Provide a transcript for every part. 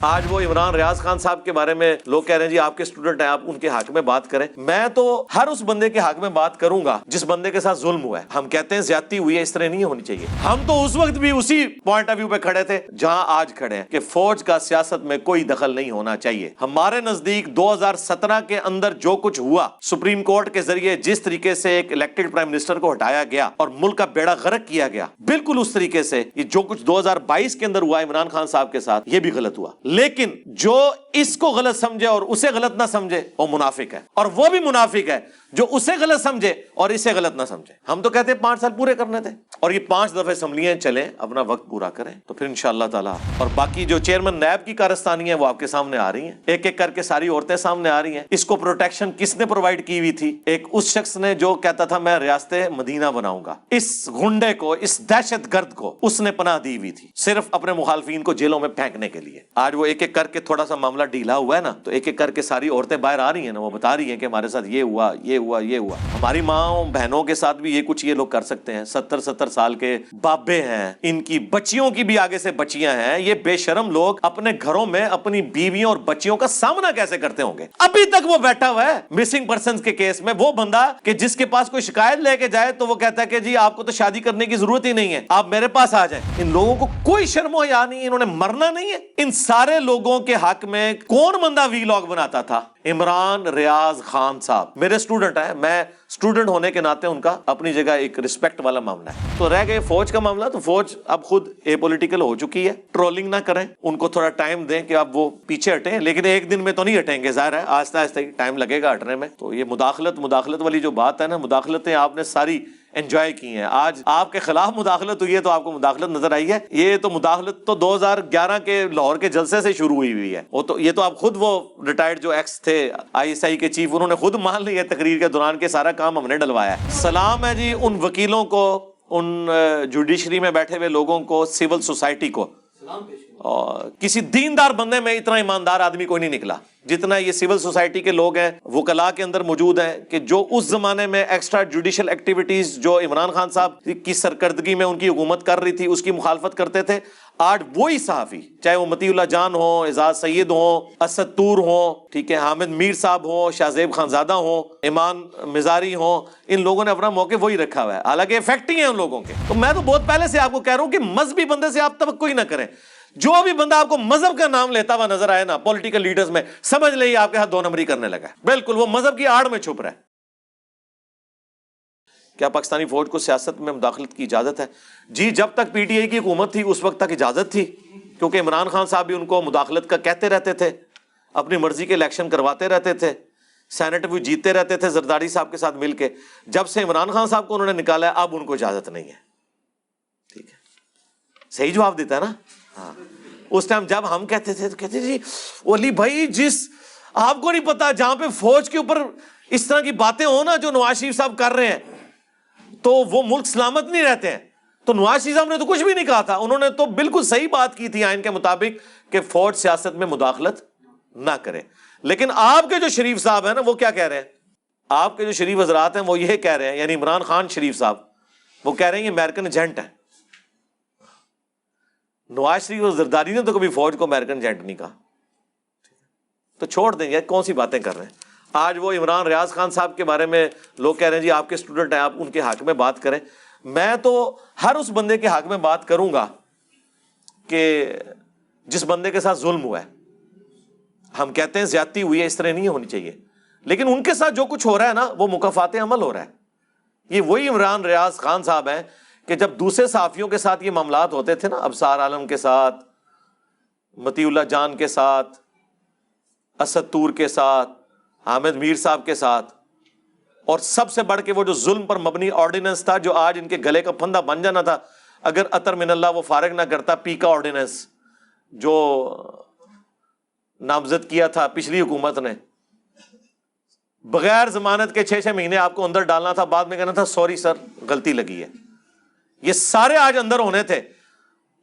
آج وہ عمران ریاض خان صاحب کے بارے میں لوگ کہہ رہے ہیں جی آپ کے اسٹوڈنٹ ہیں، آپ ان کے حق میں بات کریں. میں تو ہر اس بندے کے حق میں بات کروں گا جس بندے کے ساتھ ظلم ہوا ہے. ہم کہتے ہیں زیادتی ہوئی ہے، اس طرح نہیں ہونی چاہیے. ہم تو اس وقت بھی اسی پوائنٹ آف ویو پہ کھڑے تھے جہاں آج کھڑے ہیں کہ فوج کا سیاست میں کوئی دخل نہیں ہونا چاہیے. ہمارے نزدیک 2017 کے اندر جو کچھ ہوا، سپریم کورٹ کے ذریعے جس طریقے سے ایک الیکٹڈ پرائم منسٹر کو ہٹایا گیا اور ملک کا بیڑا غرق کیا گیا، بالکل اس طریقے سے یہ جو کچھ 2022 کے اندر ہوا عمران خان صاحب کے ساتھ، یہ بھی غلط ہوا. لیکن جو اس کو غلط سمجھے اور اسے غلط نہ سمجھے وہ منافق ہے، اور وہ بھی منافق ہے جو اسے غلط سمجھے اور اسے غلط نہ سمجھے. ہم تو کہتے ہیں 5 سال پورے کرنے تھے، اور یہ 5 دفعہ اسمبلیاں چلیں، اپنا وقت پورا کریں تو پھر انشاءاللہ تعالی. اور باقی جو چیئرمین نیب کی کارستانی ہے وہ آپ کے سامنے آ رہی ہیں، ایک ایک کر کے ساری عورتیں سامنے آ رہی ہیں. اس کو پروٹیکشن کس نے پرووائڈ کی ہوئی تھی؟ ایک اس شخص نے جو کہتا تھا میں ریاست مدینہ بناؤں گا. اس گنڈے کو، اس دہشت گرد کو اس نے پناہ دی ہوئی تھی صرف اپنے مخالفین کو جیلوں میں پھینکنے کے لیے. آج وہ ایک ایک کر کے تھوڑا سا معاملہ ڈھیلا ہوا ہے نا، تو ایک ایک کر کے ساری عورتیں باہر آ رہی ہیں نا، وہ بتا رہی ہیں کہ ہمارے ساتھ یہ ہوا، یہ ہوا، یہ ہوا. ہماری ماں بہنوں کے ساتھ بھی یہ کچھ یہ لوگ کر سکتے ہیں. 70 سال کے بابے ہیں، ان کی بچیوں کی بھی آگے سے بچیاں ہیں. یہ بے شرم لوگ اپنے گھروں میں اپنی بیویوں اور بچیوں کا سامنا کیسے کرتے ہوں گے؟ ابھی تک وہ بیٹھا ہوا ہے مسنگ پرسنز کے کیس میں، وہ بندہ کہ جس کے پاس کوئی شکایت لے کے جائے تو وہ کہتا ہے کہ جی آپ کو تو شادی کرنے کی ضرورت ہی نہیں ہے، آپ میرے پاس آ جائیں. ان لوگوں کو کوئی شرم و حیا نہیں، انہوں نے مرنا نہیں ہے. ان سارے لوگوں کے حق میں کون بندہ وی لاگ بناتا تھا؟ عمران ریاض خان صاحب میرے اسٹوڈنٹ ہیں، میں اسٹوڈنٹ ہونے کے ناطے ان کا اپنی جگہ ایک رسپیکٹ والا معاملہ ہے. تو رہ گئے فوج کا معاملہ، تو فوج اب خود اے پولیٹیکل ہو چکی ہے. ٹرولنگ نہ کریں، ان کو تھوڑا ٹائم دیں کہ اب وہ پیچھے ہٹیں، لیکن ایک دن میں تو نہیں ہٹیں گے، ظاہر ہے آہستہ آہستہ ٹائم لگے گا ہٹنے میں. تو یہ مداخلت والی جو بات ہے نا، مداخلتیں آپ نے ساری انجوائے کی ہیں. آج آپ کے خلاف مداخلت ہوئی ہے تو آپ کو مداخلت نظر آئی ہے. یہ تو مداخلت تو 2011 کے لاہور کے جلسے سے شروع ہوئی ہے. وہ تو یہ تو آپ خود وہ ریٹائرڈ جو ایکس تھے ISI کے چیف، انہوں نے خود مان لیا تقریر کے دوران کے سارا کام ہم نے ڈلوایا ہے. سلام ہے جی ان وکیلوں کو، ان جوڈیشری میں بیٹھے ہوئے لوگوں کو، سول سوسائٹی کو. اور کسی دیندار بندے میں اتنا ایماندار آدمی کوئی نہیں نکلا جتنا یہ سول سوسائٹی کے لوگ ہیں، وکلاء کے اندر موجود ہیں، کہ جو اس زمانے میں ایکسٹرا جوڈیشل ایکٹیویٹیز جو عمران خان صاحب کی سرکردگی میں ان کی حکومت کر رہی تھی اس کی مخالفت کرتے تھے. آج وہی صحافی، چاہے وہ مطیع اللہ جان ہوں، اعزاز سید ہوں، اسد طور ہوں، ٹھیک ہے، حامد میر صاحب ہوں، شاہ زیب خانزادہ ہوں، ایمان مزاری ہوں، ان لوگوں نے اپنا موقع وہی رکھا ہوا ہے، حالانکہ افیکٹ ہی ہیں ان لوگوں کے. تو میں تو بہت پہلے سے آپ کو کہہ رہا ہوں کہ مذہبی بندے سے آپ توقع ہی نہ کریں. جو بھی بندہ آپ کو مذہب کا نام لیتا ہوا نظر آئے نا پولیٹیکل لیڈرز میں، سمجھ لیں آپ کے ہاتھ 2 نمبری کرنے لگا ہے. بالکل وہ مذہب کی آڑ میں چھپ رہا ہے. کیا پاکستانی فوج کو سیاست میں مداخلت کی اجازت ہے؟ جی جب تک PTI کی حکومت تھی اس وقت تک اجازت تھی، کیونکہ عمران خان صاحب بھی ان کو مداخلت کا کہتے رہتے تھے، اپنی مرضی کے الیکشن کرواتے رہتے تھے، سینٹ بھی جیتتے رہتے تھے زرداری صاحب کے ساتھ مل کے. جب سے عمران خان صاحب کو انہوں نے نکالا ہے اب ان کو اجازت نہیں ہے. ٹھیک ہے، صحیح جواب دیتا ہے نا. ہاں اس ٹائم جب ہم کہتے تھے تو کہتے جی علی بھائی، جس آپ کو نہیں پتا جہاں پہ فوج کے اوپر اس طرح کی باتیں ہوں نا جو نواز شریف صاحب کر رہے ہیں تو وہ ملک سلامت نہیں رہتے ہیں. تو نواز شریف صاحب نے تو کچھ بھی نہیں کہا تھا، انہوں نے تو بالکل صحیح بات کی تھی آئین کے مطابق کہ فوج سیاست میں مداخلت نہ کرے. لیکن آپ کے جو شریف صاحب ہیں نا وہ کیا کہہ رہے ہیں؟ آپ کے جو شریف حضرات ہیں وہ یہ کہہ رہے ہیں، یعنی عمران خان شریف صاحب وہ کہہ رہے ہیں یہ امریکن ایجنٹ ہے. نواز شریف اور زرداری نے تو کبھی فوج کو امریکن ایجنٹ نہیں کہا. تو چھوڑ دیں یار، کون سی باتیں کر رہے ہیں. آج وہ عمران ریاض خان صاحب کے بارے میں لوگ کہہ رہے ہیں جی آپ کے اسٹوڈنٹ ہیں، آپ ان کے حق میں بات کریں. میں تو ہر اس بندے کے حق میں بات کروں گا کہ جس بندے کے ساتھ ظلم ہوا ہے. ہم کہتے ہیں زیادتی ہوئی ہے، اس طرح نہیں ہونی چاہیے، لیکن ان کے ساتھ جو کچھ ہو رہا ہے نا وہ مکافات عمل ہو رہا ہے. یہ وہی عمران ریاض خان صاحب ہیں کہ جب دوسرے صحافیوں کے ساتھ یہ معاملات ہوتے تھے نا، ابصار عالم کے ساتھ، مطیع اللہ جان کے ساتھ، اسد طور کے ساتھ، حامد میر صاحب کے ساتھ، اور سب سے بڑھ کے وہ جو ظلم پر مبنی آرڈیننس تھا جو آج ان کے گلے کا پھندا بن جانا تھا اگر اطہر من اللہ وہ فارغ نہ کرتا، پی کا آرڈیننس جو نامزد کیا تھا پچھلی حکومت نے، بغیر ضمانت کے 6 مہینے آپ کو اندر ڈالنا تھا، بعد میں کہنا تھا سوری سر غلطی لگی ہے. یہ سارے آج اندر ہونے تھے.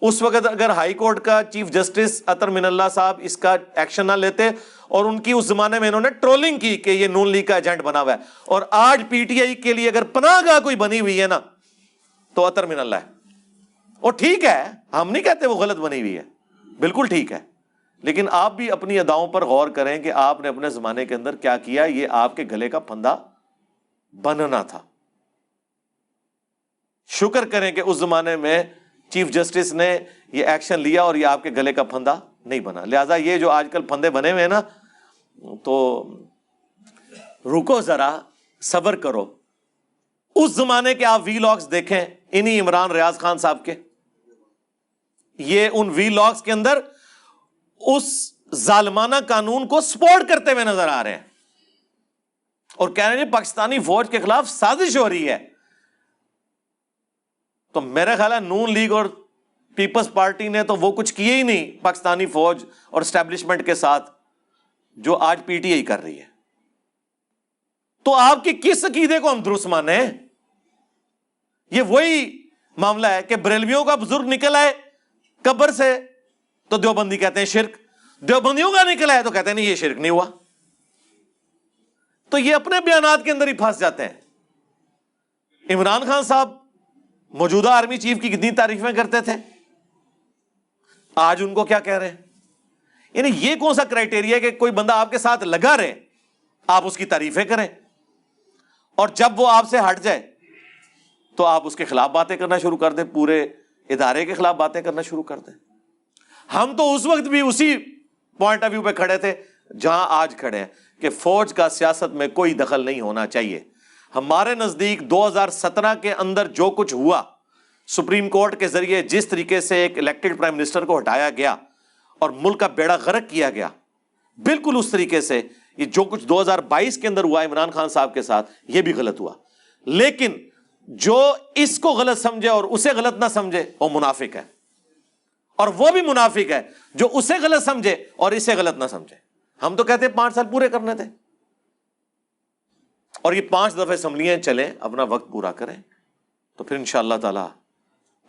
اس وقت اگر ہائی کورٹ کا چیف جسٹس اطہر من اللہ صاحب اس کا ایکشن نہ لیتے، اور ان کی اس زمانے میں انہوں نے ٹرولنگ کی کہ یہ نون لیگ کا ایجنٹ بنا ہوا ہے، اور آج PTI کے لیے اگر پناہ گاہ کوئی بنی ہوئی ہے نا تو اطہر من اللہ ہے. اور ٹھیک ہے، ہم نہیں کہتے وہ غلط بنی ہوئی ہے، بالکل ٹھیک ہے، لیکن آپ بھی اپنی اداؤں پر غور کریں کہ آپ نے اپنے زمانے کے اندر کیا کیا. یہ آپ کے گلے کا پھندا بننا تھا. شکر کریں کہ اس زمانے میں چیف جسٹس نے یہ ایکشن لیا اور یہ آپ کے گلے کا پھندا نہیں بنا. لہذا یہ جو آج کل پھندے بنے ہوئے ہیں نا, تو رکو ذرا, صبر کرو. اس زمانے کے آپ وی لاگز دیکھیں, انہی عمران ریاض خان صاحب کے, یہ ان وی لاگز کے اندر اس ظالمانہ قانون کو سپورٹ کرتے ہوئے نظر آ رہے ہیں اور کہہ رہے ہیں پاکستانی فوج کے خلاف سازش ہو رہی ہے. تو میرا خیال ہے نون لیگ اور پیپلز پارٹی نے تو وہ کچھ کیے ہی نہیں پاکستانی فوج اور اسٹیبلشمنٹ کے ساتھ جو آج پی ٹی آئی کر رہی ہے. تو آپ کی کس عقیدے کو ہم درست مانیں؟ یہ وہی معاملہ ہے کہ بریلویوں کا بزرگ نکل آئے قبر سے تو دیوبندی کہتے ہیں شرک, دیوبندیوں کا نکل آئے تو کہتے ہیں نہیں یہ شرک نہیں ہوا. تو یہ اپنے بیانات کے اندر ہی پھنس جاتے ہیں. عمران خان صاحب موجودہ آرمی چیف کی کتنی تعریفیں کرتے تھے, آج ان کو کیا کہہ رہے ہیں؟ یعنی یہ کون سا کرائٹیریا ہے کہ کوئی بندہ آپ کے ساتھ لگا رہے آپ اس کی تعریفیں کریں اور جب وہ آپ سے ہٹ جائے تو آپ اس کے خلاف باتیں کرنا شروع کر دیں, پورے ادارے کے خلاف باتیں کرنا شروع کر دیں. ہم تو اس وقت بھی اسی پوائنٹ آف ویو پہ کھڑے تھے جہاں آج کھڑے ہیں کہ فوج کا سیاست میں کوئی دخل نہیں ہونا چاہیے. ہمارے نزدیک 2017 کے اندر جو کچھ ہوا, سپریم کورٹ کے ذریعے جس طریقے سے ایک الیکٹڈ پرائم منسٹر کو ہٹایا گیا اور ملک کا بیڑا غرق کیا گیا, بالکل اس طریقے سے یہ جو کچھ 2022 کے اندر ہوا عمران خان صاحب کے ساتھ, یہ بھی غلط ہوا. لیکن جو اس کو غلط سمجھے اور اسے غلط نہ سمجھے وہ منافق ہے, اور وہ بھی منافق ہے جو اسے غلط سمجھے اور اسے غلط نہ سمجھے. ہم تو کہتے ہیں 5 سال پورے کرنے تھے, اور یہ 5 دفعہ اسمبلیاں چلیں, اپنا وقت پورا کریں, تو پھر انشاءاللہ تعالی.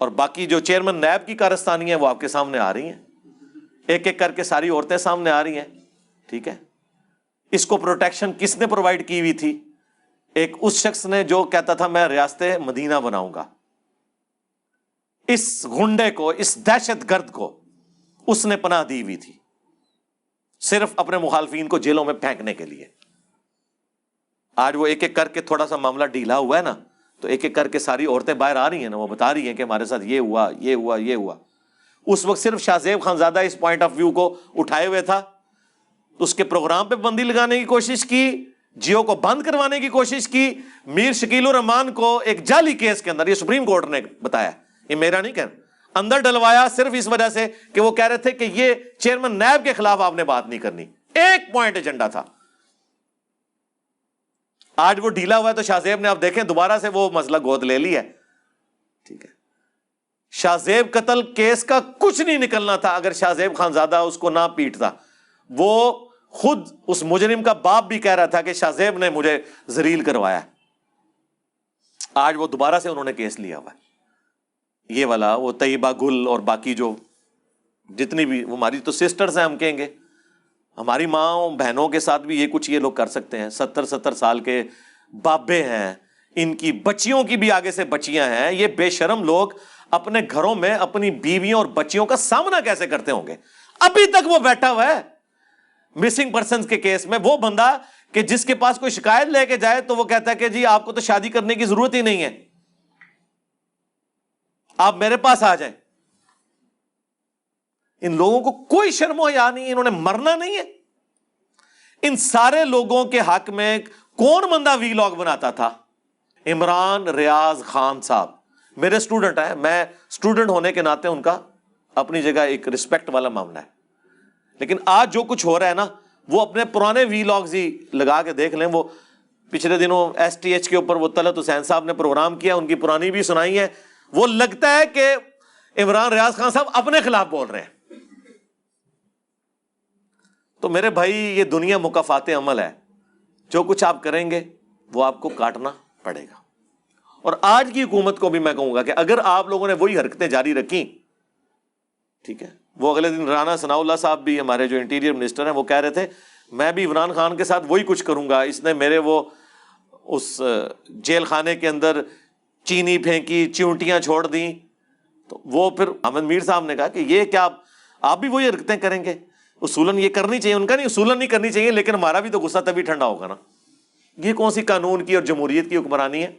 اور باقی جو چیئرمین نیب کی کارستانی ہیں وہ آپ کے سامنے آ رہی ہیں, ایک ایک کر کے ساری عورتیں سامنے آ رہی ہیں. ٹھیک ہے, اس کو پروٹیکشن کس نے پرووائڈ کی ہوئی تھی؟ ایک اس شخص نے جو کہتا تھا میں ریاست مدینہ بناؤں گا. اس غنڈے کو, اس دہشت گرد کو اس نے پناہ دی ہوئی تھی صرف اپنے مخالفین کو جیلوں میں پھینکنے کے لیے. آج وہ ایک ایک کر کے تھوڑا سا معاملہ ڈھیلا ہوا ہے نا, تو ایک ایک کر کے ساری عورتیں باہر آ رہی ہیں نا, وہ بتا رہی ہیں کہ ہمارے ساتھ یہ ہوا یہ ہوا یہ ہوا. اس وقت صرف شاہ زیب خانزادہ اس پوائنٹ آف ویو کو اٹھائے ہوئے تھا, اس کے پروگرام پہ بندی لگانے کی کوشش کی, جیو کو بند کروانے کی کوشش کی. میر شکیل الرحمان کو ایک جعلی کیس کے اندر, یہ سپریم کورٹ نے بتایا, یہ میرا نہیں کہنا, اندر ڈلوایا صرف اس وجہ سے کہ وہ کہہ رہے تھے کہ یہ چیئرمین نیب کے خلاف آپ نے بات نہیں کرنی. ایک پوائنٹ ایجنڈا تھا. آج وہ ڈھیلا ہوا ہے تو شاہ زیب نے آپ دیکھیں دوبارہ سے وہ مسئلہ گود لے لی ہے. ٹھیک ہے, شاہ زیب قتل کیس کا کچھ نہیں نکلنا تھا اگر شاہ زیب خانزادہ اس کو نہ پیٹتا. وہ خود اس مجرم کا باپ بھی کہہ رہا تھا کہ شاہ زیب نے مجھے ذلیل کروایا. آج وہ دوبارہ سے انہوں نے کیس لیا ہوا ہے, یہ والا. وہ طیبہ گل اور باقی جو جتنی بھی ہماری تو سسٹرز ہیں, ہم کہیں گے ہماری ماں بہنوں کے ساتھ بھی یہ کچھ یہ لوگ کر سکتے ہیں. 70 سال کے بابے ہیں, ان کی بچیوں کی بھی آگے سے بچیاں ہیں. یہ بے شرم لوگ اپنے گھروں میں اپنی بیویوں اور بچیوں کا سامنا کیسے کرتے ہوں گے؟ ابھی تک وہ بیٹھا ہوا ہے مسنگ پرسنز کے کیس میں. وہ بندہ کہ جس کے پاس کوئی شکایت لے کے جائے تو وہ کہتا ہے کہ جی آپ کو تو شادی کرنے کی ضرورت ہی نہیں ہے, آپ میرے پاس آ جائیں. ان لوگوں کو کوئی شرم و حیا نہیں, انہوں نے مرنا نہیں ہے. ان سارے لوگوں کے حق میں کون بندہ وی لاگ بناتا تھا؟ عمران ریاض خان صاحب میرے اسٹوڈنٹ ہیں, میں اسٹوڈنٹ ہونے کے ناطے ان کا اپنی جگہ ایک رسپیکٹ والا معاملہ ہے. لیکن آج جو کچھ ہو رہا ہے نا, وہ اپنے پرانے وی لاگز ہی لگا کے دیکھ لیں. وہ پچھلے دنوں STH کے اوپر وہ طلعت حسین صاحب نے پروگرام کیا, ان کی پرانی بھی سنائی ہے. وہ لگتا ہے کہ عمران ریاض خان صاحب اپنے خلاف بول رہے ہیں. تو میرے بھائی یہ دنیا مکافات عمل ہے, جو کچھ آپ کریں گے وہ آپ کو کاٹنا پڑے گا. اور آج کی حکومت کو بھی میں کہوں گا کہ اگر آپ لوگوں نے وہی حرکتیں جاری رکھی, ٹھیک ہے, وہ اگلے دن رانا ثناء اللہ صاحب بھی ہمارے جو انٹیریئر منسٹر ہیں وہ کہہ رہے تھے میں بھی عمران خان کے ساتھ وہی کچھ کروں گا, اس نے میرے وہ اس جیل خانے کے اندر چینی پھینکی, چیونٹیاں چھوڑ دیں. تو وہ پھر احمد میر صاحب نے کہا کہ یہ کیا آپ بھی وہی حرکتیں کریں گے؟ اصولاً یہ کرنی چاہیے، ان کا نہیں، اصولاً نہیں کرنی چاہیے، لیکن ہمارا بھی تو غصہ تبھی ٹھنڈا ہوگا نا. یہ کون سی قانون کی اور جمہوریت کی حکمرانی ہے؟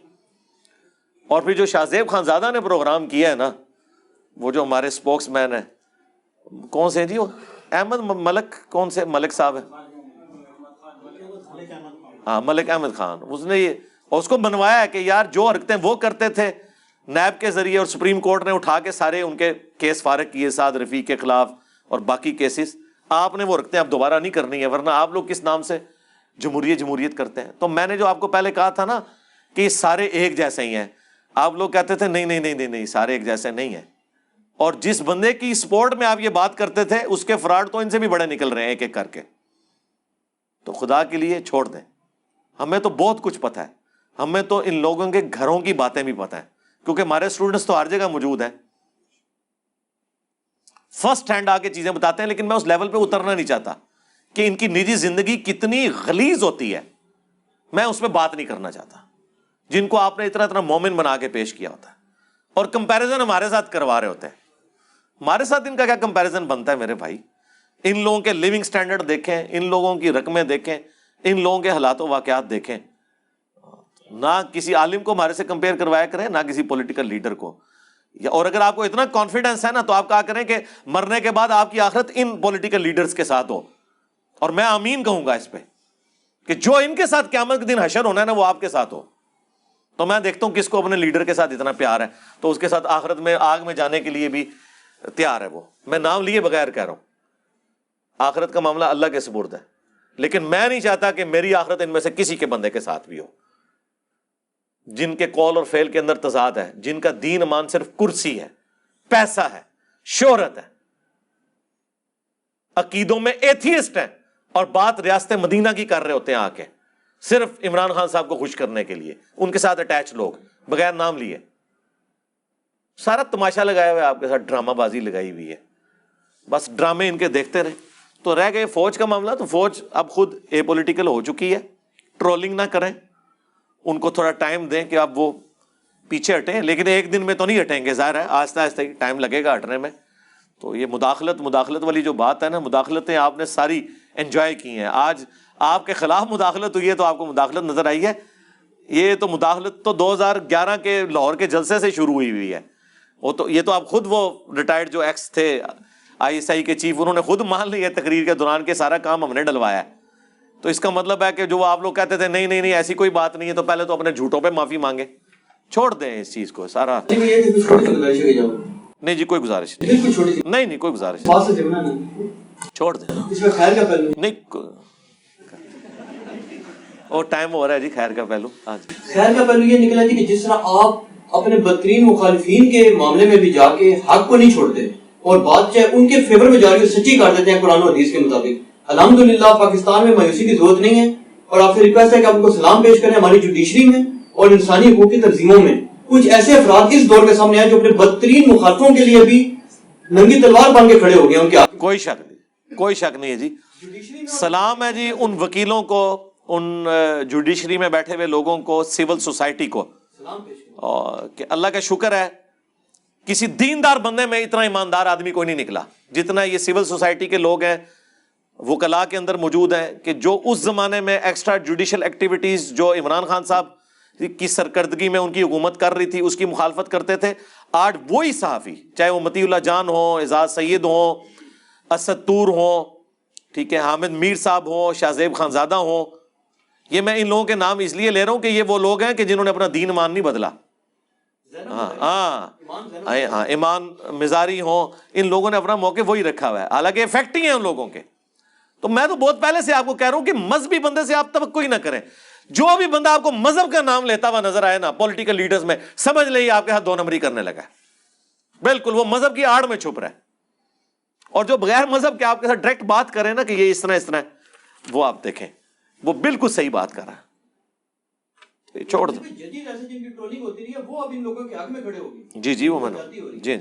اور پھر جو شاہ زیب خان زادہ نے پروگرام کیا ہے نا، وہ جو ہمارے اسپوکس مین ہیں، کون سے ہیں جی وہ، احمد ملک، کون سے ملک صاحب ہیں، ہاں ملک احمد خان، اس نے یہ اس کو بنوایا ہے کہ یار جو حرکتیں وہ کرتے تھے نیب کے ذریعے، اور سپریم کورٹ نے اٹھا کے سارے ان کے کیس فارغ کیے سعد رفیق کے خلاف اور باقی کیسز، آپ نے وہ حرکتیں اب دوبارہ نہیں کرنی ہے، ورنہ آپ لوگ کس نام سے جمہوریت کرتے ہیں. تو میں نے جو آپ کو پہلے کہا تھا نا کہ یہ سارے ایک جیسے ہی ہیں، آپ لوگ کہتے تھے نہیں نہیں نہیں نہیں نہیں سارے ایک جیسے نہیں ہیں. اور جس بندے کی سپورٹ میں آپ یہ بات کرتے تھے اس کے فراڈ تو ان سے بھی بڑے نکل رہے ہیں ایک ایک کر کے. تو خدا کے لیے چھوڑ دیں، ہمیں تو بہت کچھ پتہ ہے، ہمیں تو ان لوگوں کے گھروں کی باتیں بھی پتہ ہیں، کیونکہ ہمارے اسٹوڈنٹس تو ہر جگہ موجود ہیں، فرسٹ ہینڈ آ کے چیزیں بتاتے ہیں. لیکن میں اس لیول پہ اترنا نہیں چاہتا کہ ان کی نجی زندگی کتنی غلیظ ہوتی ہے، میں اس پہ بات نہیں کرنا چاہتا، جن کو آپ نے اتنا اتنا مومن بنا کے پیش کیا ہوتا ہے اور کمپیریزن ہمارے ساتھ کروا رہے ہوتے ہیں. ہمارے ساتھ ان کا کیا کمپیریزن بنتا ہے میرے بھائی؟ ان لوگوں کے لیونگ سٹینڈرڈ دیکھیں، ان لوگوں کی رقمیں دیکھیں، ان لوگوں کے حالات و واقعات دیکھیں. نہ کسی عالم کو ہمارے سے کمپیئر کروایا کریں، نہ کسی پولیٹیکل لیڈر کو. اور اگر آپ کو اتنا کانفیڈنس ہے نا تو آپ کہا کریں کہ مرنے کے بعد آپ کی آخرت ان پولیٹیکل لیڈرز کے ساتھ ہو، اور میں آمین کہوں گا اس پہ کہ جو ان کے ساتھ قیامت کے دن حشر ہونا ہے نا وہ آپ کے ساتھ ہو. تو میں دیکھتا ہوں کس کو اپنے لیڈر کے ساتھ اتنا پیار ہے تو اس کے ساتھ آخرت میں آگ میں جانے کے لیے بھی تیار ہے. وہ میں نام لیے بغیر کہہ رہا ہوں، آخرت کا معاملہ اللہ کے سپرد ہے، لیکن میں نہیں چاہتا کہ میری آخرت ان میں سے کسی کے بندے کے ساتھ بھی ہو جن کے قول اور فعل کے اندر تضاد ہے، جن کا دین ایمان صرف کرسی ہے، پیسہ ہے، شہرت ہے، عقیدوں میں ایتھیسٹ ہیں، اور بات ریاست مدینہ کی کر رہے ہوتے ہیں آ کے صرف عمران خان صاحب کو خوش کرنے کے لیے، ان کے ساتھ اٹیچ لوگ بغیر نام لیے. سارا تماشا لگایا ہوا ہے آپ کے ساتھ، ڈرامہ بازی لگائی ہوئی ہے، بس ڈرامے ان کے دیکھتے رہے. تو رہ گئے فوج کا معاملہ، تو فوج اب خود اے پولیٹیکل ہو چکی ہے. ٹرولنگ نہ کریں، ان کو تھوڑا ٹائم دیں کہ اب وہ پیچھے ہٹیں، لیکن ایک دن میں تو نہیں ہٹیں گے، ظاہر ہے آہستہ آہستہ ٹائم لگے گا ہٹنے میں. تو یہ مداخلت والی جو بات ہے نا، مداخلتیں آپ نے ساری انجوائے کی ہیں. آج آپ کے خلاف مداخلت ہوئی ہے تو آپ کو مداخلت نظر آئی ہے. یہ تو مداخلت تو 2011 کے لاہور کے جلسے سے شروع ہوئی ہے. یہ تو آپ خود، وہ ریٹائرڈ جو ایکس تھے ISI کے چیف، انہوں نے خود مان لی ہے تقریر کے دوران کہ سارا کام ہم نے ڈلوایا ہے. تو اس کا مطلب ہے کہ جو آپ لوگ کہتے تھے نہیں نہیں نہیں ایسی کوئی بات نہیں ہے، تو پہلے تو اپنے جھوٹوں پہ معافی مانگے، چھوڑ دیں اس چیز کو سارا. نہیں جی کوئی گزارش نہیں کوئی گزارش نہیں، چھوڑ دیں. نہیں اور ٹائم ہو رہا ہے جی. خیر کا پہلو، خیر کا پہلو یہ نکلا جی کہ جس طرح آپ اپنے بدترین مخالفین کے معاملے میں بھی جا کے حق کو نہیں چھوڑتے اور بات چاہے ان کے فیور میں جا کے سچی کر دیتے ہیں قرآن و حدیث کے مطابق. الحمدللہ پاکستان میں مایوسی کی ضرورت نہیں ہے، اور آپ سے ریکویسٹ ہے کہ آپ کو سلام پیش کریں. ہماری جوڈیشری میں اور انسانی حقوق کی تنظیموں میں کچھ ایسے افراد اس دور کے سامنے آئے جو اپنے بدترین مخالفوں کے لیے بھی ننگی تلوار بن کے کھڑے ہو گئے. ان کے کوئی شک نہیں ہے جی. سلام ہے جی ان وکیلوں کو، ان جوڈیشری میں بیٹھے ہوئے لوگوں کو، سول سوسائٹی کو، کہ اللہ کا شکر ہے کسی دیندار بندے میں اتنا ایماندار آدمی کوئی نہیں نکلا جتنا یہ سول سوسائٹی کے لوگ ہیں، وکلاء کے اندر موجود ہیں، کہ جو اس زمانے میں ایکسٹرا جوڈیشل ایکٹیویٹیز جو عمران خان صاحب کی سرکردگی میں ان کی حکومت کر رہی تھی اس کی مخالفت کرتے تھے، آج وہی صحافی، چاہے وہ مطیع اللہ جان ہوں، اعزاز سید ہوں، اسد طور ہوں، ٹھیک ہے، حامد میر صاحب ہوں، شاہ زیب خان زادہ ہوں، یہ میں ان لوگوں کے نام اس لیے لے رہا ہوں کہ یہ وہ لوگ ہیں کہ جنہوں نے اپنا دین ایمان نہیں بدلا. ہاں ایمان مزاری ہوں، ان لوگوں نے اپنا موقع وہی رکھا ہوا ہے، حالانکہ افیکٹ ہی ہیں ان لوگوں کے. تو میں تو بہت پہلے سے آپ کو کہہ رہا ہوں کہ مذہبی بندے سے آپ توقع ہی نہ کریں. جو بھی بندہ آپ کو مذہب کا نام لیتا ہوا نظر آئے نا پولیٹیکل لیڈرز میں، سمجھ لیں آپ کے ہاتھ 2 نمبری کرنے لگا ہے. بالکل وہ مذہب کی آڑ میں چھپ رہا ہے. اور جو بغیر مذہب کے آپ کے ساتھ ڈائریکٹ بات کریں نا کہ یہ اس طرح ہے، وہ آپ دیکھیں وہ بالکل صحیح بات کر رہا ہے. چھوڑ دو جدید ایسے جن کی ٹرولنگ ہوتی رہی ہے وہ اب ان لوگوں کے حق میں کھڑے ہو گئے. جی وہ میں جی